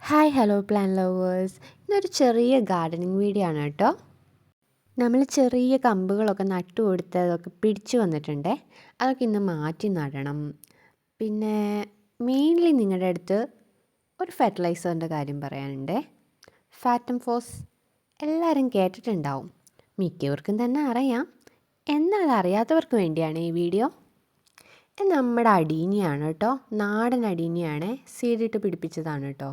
Hi hello plan lovers, ഇന്നൊരു ചെറിയ gardening video ആണ് കേട്ടോ. നമ്മൾ ചെറിയ കമ്പുകളൊക്കെ നട്ടു കൊടുത്തതൊക്കെ പിടിച്ചു വന്നിട്ടുണ്ട്. അതൊക്കെ ഇന്ന് മാറ്റി നടണം. പിന്നെ മെയിൻലി നിങ്ങളുടെ അടുത്ത് ഒരു ഫെർട്ടിലൈസറിൻ്റെ കാര്യം പറയാനുണ്ട്. ഫാറ്റം ഫോസ് എല്ലാവരും കേട്ടിട്ടുണ്ടാവും, മിക്കവർക്കും തന്നെ അറിയാം. എന്നാൽ അറിയാത്തവർക്ക് വേണ്ടിയാണ് ഈ വീഡിയോ. നമ്മുടെ അടീനിയാണ് കേട്ടോ, നാടൻ അടീനിയാണ്, സീഡിട്ട് പിടിപ്പിച്ചതാണ് കേട്ടോ.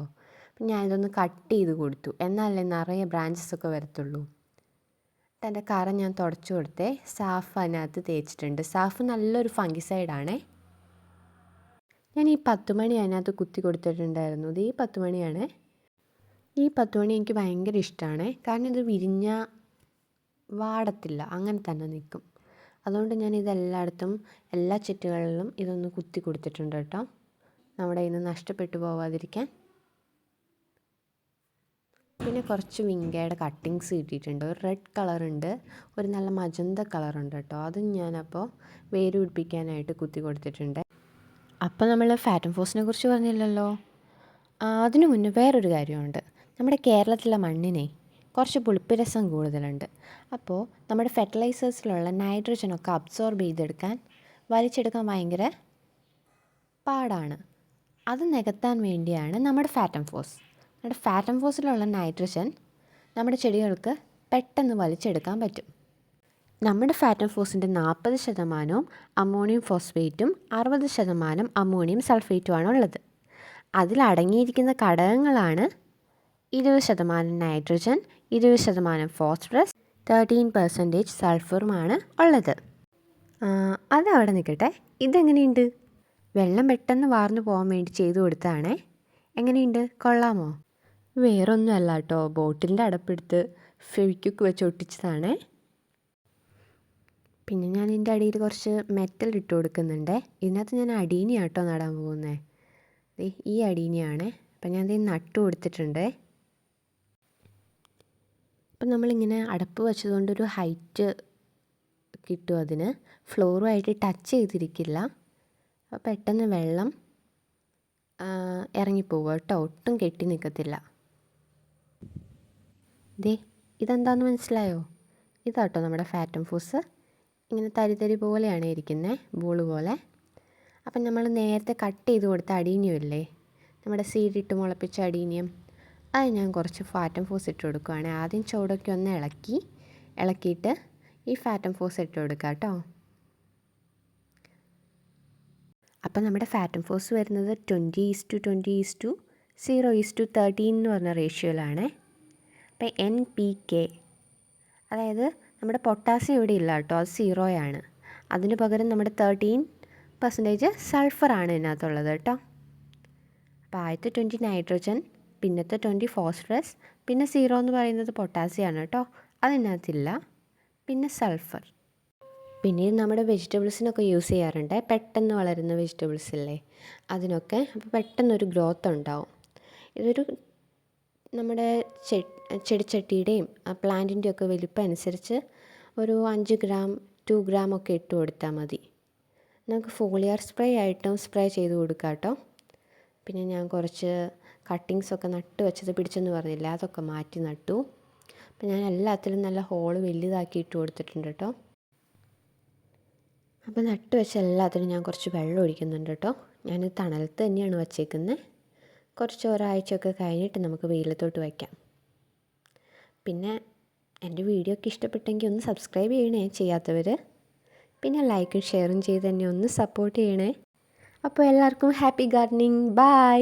ഞാനിതൊന്ന് കട്ട് ചെയ്ത് കൊടുത്തു, എന്നാലേ നിറയെ ബ്രാഞ്ചസ് ഒക്കെ വരത്തുള്ളൂ. എൻ്റെ കറ ഞാൻ തുടച്ചു കൊടുത്തേ. സാഫ് അതിനകത്ത് തേച്ചിട്ടുണ്ട്. സാഫ് നല്ലൊരു ഫംഗിസൈഡാണേ. ഞാൻ ഈ 10 മണി അതിനകത്ത് കുത്തി കൊടുത്തിട്ടുണ്ടായിരുന്നു. ഇത് ഈ 10 മണിയാണ്. ഈ 10 മണി എനിക്ക് ഭയങ്കര ഇഷ്ടമാണ്, കാരണം ഇത് വിരിഞ്ഞാൽ വാടത്തില്ല, അങ്ങനെ തന്നെ നിൽക്കും. അതുകൊണ്ട് ഞാൻ ഇതെല്ലായിടത്തും എല്ലാ ചെറ്റുകളിലും ഇതൊന്ന് കുത്തി കൊടുത്തിട്ടുണ്ട് കേട്ടോ, നമ്മുടെ ഇന്ന് നഷ്ടപ്പെട്ടു പോവാതിരിക്കാൻ. പിന്നെ കുറച്ച് വിങ്കയുടെ കട്ടിങ്സ് കിട്ടിയിട്ടുണ്ട്. ഒരു റെഡ് കളറുണ്ട്, ഒരു നല്ല മജന്ത കളറുണ്ട് കേട്ടോ. അതും ഞാനപ്പോൾ വേര് പിടിപ്പിക്കാനായിട്ട് കുത്തി കൊടുത്തിട്ടുണ്ട്. അപ്പോൾ നമ്മൾ ഫാറ്റം ഫോസിനെ കുറിച്ച് പറഞ്ഞില്ലല്ലോ. അതിനു മുന്നേ വേറൊരു കാര്യമുണ്ട്. നമ്മുടെ കേരളത്തിലെ മണ്ണിനെ കുറച്ച് പുളിപ്പ് രസം കൂടുതലുണ്ട്. അപ്പോൾ നമ്മുടെ ഫെർട്ടിലൈസേഴ്സിലുള്ള നൈട്രജനൊക്കെ അബ്സോർബ് ചെയ്തെടുക്കാൻ, വലിച്ചെടുക്കാൻ ഭയങ്കര പാടാണ്. അത് നികത്താൻ വേണ്ടിയാണ് നമ്മുടെ ഫാറ്റം ഫോസ്. നമ്മുടെ ഫാറ്റം ഫോസിലുള്ള നൈട്രജൻ നമ്മുടെ ചെടികൾക്ക് പെട്ടെന്ന് വലിച്ചെടുക്കാൻ പറ്റും. നമ്മുടെ ഫാറ്റം ഫോസിൻ്റെ 40% അമോണിയം ഫോസ്ഫേറ്റും 60% അമോണിയം സൾഫേറ്റുമാണ് ഉള്ളത്. അതിലടങ്ങിയിരിക്കുന്ന ഘടകങ്ങളാണ് 20% നൈട്രജൻ, 20% ഫോസ്ഫറസ്, 13% സൾഫറുമാണ് ഉള്ളത്. അതവിടെ നിൽക്കട്ടെ. ഇതെങ്ങനെയുണ്ട്? വെള്ളം പെട്ടെന്ന് വാർന്നു പോകാൻ വേണ്ടി ചെയ്തു കൊടുത്തതാണേ. എങ്ങനെയുണ്ട്? കൊള്ളാമോ? വേറൊന്നുമല്ല കേട്ടോ, ബോട്ടിലിൻ്റെ അടപ്പെടുത്ത് ഫെവിക്വിക്ക് വെച്ച് ഒട്ടിച്ചതാണേ. പിന്നെ ഞാൻ ഇതിൻ്റെ അടിയിൽ കുറച്ച് മെറ്റൽ ഇട്ട് കൊടുക്കുന്നുണ്ട്. ഇതിനകത്ത് ഞാൻ അടീനിയാണ് കേട്ടോ നടാൻ പോകുന്നത്. ഈ അടീനിയാണ്. അപ്പം ഞാൻ ഇത് നട്ടു കൊടുത്തിട്ടുണ്ട്. അപ്പം നമ്മളിങ്ങനെ അടപ്പ് വെച്ചതുകൊണ്ടൊരു ഹൈറ്റ് കിട്ടും. അതിന് ഫ്ലോറുമായിട്ട് ടച്ച് ചെയ്തിരിക്കില്ല. അപ്പോൾ പെട്ടെന്ന് വെള്ളം ഇറങ്ങിപ്പോവുക കേട്ടോ, ഒട്ടും കെട്ടി നിൽക്കത്തില്ല. ഇതെന്താണെന്ന് മനസ്സിലായോ? ഇതാട്ടോ നമ്മുടെ ഫാറ്റം ഫോസ്. ഇങ്ങനെ തരി പോലെയാണ് ഇരിക്കുന്നത്, ബോൾ പോലെ. അപ്പം നമ്മൾ നേരത്തെ കട്ട് ചെയ്ത് കൊടുത്ത അടീനിയമില്ലേ, നമ്മുടെ സീഡിട്ട് മുളപ്പിച്ച അടീനിയം, അത് ഞാൻ കുറച്ച് ഫാറ്റം ഫോസ് ഇട്ട് കൊടുക്കുകയാണ്. ആദ്യം ചുവടൊക്കെ ഒന്ന് ഇളക്കിയിട്ട് ഈ ഫാറ്റം ഫോസ് ഇട്ട് കൊടുക്കുക കേട്ടോ. അപ്പം നമ്മുടെ ഫാറ്റം ഫോസ് വരുന്നത് 20:20:0:13 എന്ന് പറഞ്ഞ റേഷ്യോയിലാണ്. അപ്പം NPK, അതായത് നമ്മുടെ പൊട്ടാസ്യം ഇവിടെ ഇല്ല കേട്ടോ, അത് 0 ആണ്. അതിന് പകരം നമ്മുടെ 13% സൾഫറാണ് ഇതിനകത്തുള്ളത് കേട്ടോ. അപ്പോൾ ആദ്യത്തെ 20 നൈട്രജൻ, പിന്നത്തെ 20 ഫോസ്ഫറസ്, പിന്നെ 0 എന്ന് പറയുന്നത് പൊട്ടാസ്യമാണ് കേട്ടോ, അതിനകത്തില്ല. പിന്നെ സൾഫർ. പിന്നെ ഇത് നമ്മുടെ വെജിറ്റബിൾസിനൊക്കെ യൂസ് ചെയ്യാറുണ്ട്. പെട്ടെന്ന് വളരുന്ന വെജിറ്റബിൾസ് ഇല്ലേ, അതിനൊക്കെ. അപ്പോൾ പെട്ടെന്നൊരു ഗ്രോത്ത് ഉണ്ടാവും. ഇതൊരു നമ്മുടെ ചെടിച്ചട്ടിയുടെയും പ്ലാന്റിൻ്റെ ഒക്കെ വലിപ്പം അനുസരിച്ച് ഒരു 5 ഗ്രാം 2 ഗ്രാം ഒക്കെ ഇട്ട് കൊടുത്താൽ മതി. നമുക്ക് ഫോളിയർ സ്പ്രേ ആയിട്ടും സ്പ്രേ ചെയ്ത് കൊടുക്കാം കേട്ടോ. പിന്നെ ഞാൻ കുറച്ച് കട്ടിങ്സൊക്കെ നട്ട് വെച്ചത് പിടിച്ചെന്ന് പറഞ്ഞില്ല, അതൊക്കെ മാറ്റി നട്ടു. അപ്പം ഞാൻ എല്ലാത്തിലും നല്ല ഹോള് വലുതാക്കി ഇട്ട് കൊടുത്തിട്ടുണ്ട് കേട്ടോ. അപ്പോൾ നട്ട് വെച്ച എല്ലാത്തിനും ഞാൻ കുറച്ച് വെള്ളം ഒഴിക്കുന്നുണ്ട് കേട്ടോ. ഞാനിത് തണലത്ത് തന്നെയാണ് വച്ചേക്കുന്നത്. കുറച്ച് ഒരാഴ്ചയൊക്കെ കഴിഞ്ഞിട്ട് നമുക്ക് വെയിലത്തോട്ട് വയ്ക്കാം. പിന്നെ എൻ്റെ വീഡിയോ ഒക്കെ ഇഷ്ടപ്പെട്ടെങ്കിൽ ഒന്ന് സബ്സ്ക്രൈബ് ചെയ്യണേ ചെയ്യാത്തവർ. പിന്നെ ലൈക്കും ഷെയറും ചെയ്ത് തന്നെ ഒന്ന് സപ്പോർട്ട് ചെയ്യണേ. അപ്പോൾ എല്ലാവർക്കും ഹാപ്പി ഗാർഡനിങ്. ബൈ.